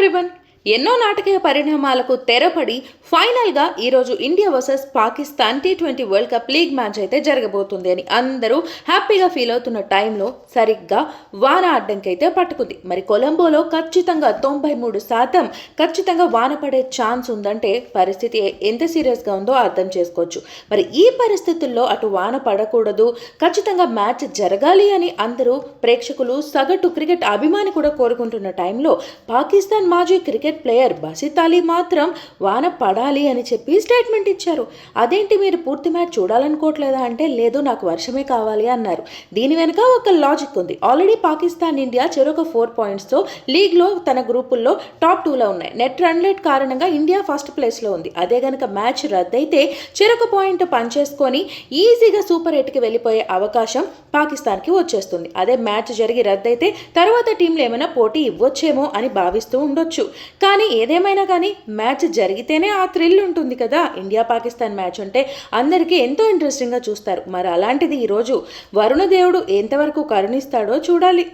Everyone. ఎన్నో నాటకీయ పరిణామాలకు తెరపడి ఫైనల్గా ఈరోజు India versus Pakistan T20 world cup league match అయితే జరగబోతుంది అని అందరూ హ్యాపీగా ఫీల్ అవుతున్న టైంలో సరిగ్గా వాన అడ్డంకైతే పట్టుకుంది. మరి కొలంబోలో ఖచ్చితంగా 93% ఖచ్చితంగా వాన పడే ఛాన్స్ ఉందంటే పరిస్థితి ఎంత సీరియస్గా ఉందో అర్థం చేసుకోవచ్చు. మరి ఈ పరిస్థితుల్లో అటు వాన పడకూడదు, ఖచ్చితంగా మ్యాచ్ జరగాలి అని అందరూ ప్రేక్షకులు, సగటు క్రికెట్ అభిమాని కూడా కోరుకుంటున్న టైంలో పాకిస్తాన్ మాజీ క్రికెట్ ప్లేయర్ బసిత్ అలీ మాత్రం వాన పడాలి అని చెప్పి స్టేట్మెంట్ ఇచ్చారు. అదేంటి, మీరు పూర్తి మ్యాచ్ చూడాలనుకోవట్లేదా అంటే లేదు, నాకు వర్షమే కావాలి అన్నారు. దీని వెనుక ఒక లాజిక్ ఉంది. ఆల్రెడీ పాకిస్తాన్, ఇండియా చెరొక 4 పాయింట్స్తో లీగ్లో తన గ్రూపుల్లో టాప్ 2లో ఉన్నాయి. నెట్ రన్ రేట్ కారణంగా ఇండియా ఫస్ట్ ప్లేస్లో ఉంది. అదే గనక మ్యాచ్ రద్దయితే చెరొక పాయింట్ పనిచేసుకొని ఈజీగా సూపర్ 8కి వెళ్ళిపోయే అవకాశం పాకిస్తాన్కి వచ్చేస్తుంది. అదే మ్యాచ్ జరిగి రద్దయితే తర్వాత టీంలు ఏమైనా పోటీ ఇవ్వచ్చేమో అని భావిస్తూ ఉండొచ్చు. కానీ ఏదేమైనా కానీ మ్యాచ్ జరిగితేనే ఆ థ్రిల్ ఉంటుంది కదా. ఇండియా పాకిస్తాన్ మ్యాచ్ అంటే అందరికీ ఎంతో ఇంట్రెస్టింగ్గా చూస్తారు. మరి అలాంటిది ఈరోజు వరుణదేవుడు ఎంతవరకు కరుణిస్తాడో చూడాలి.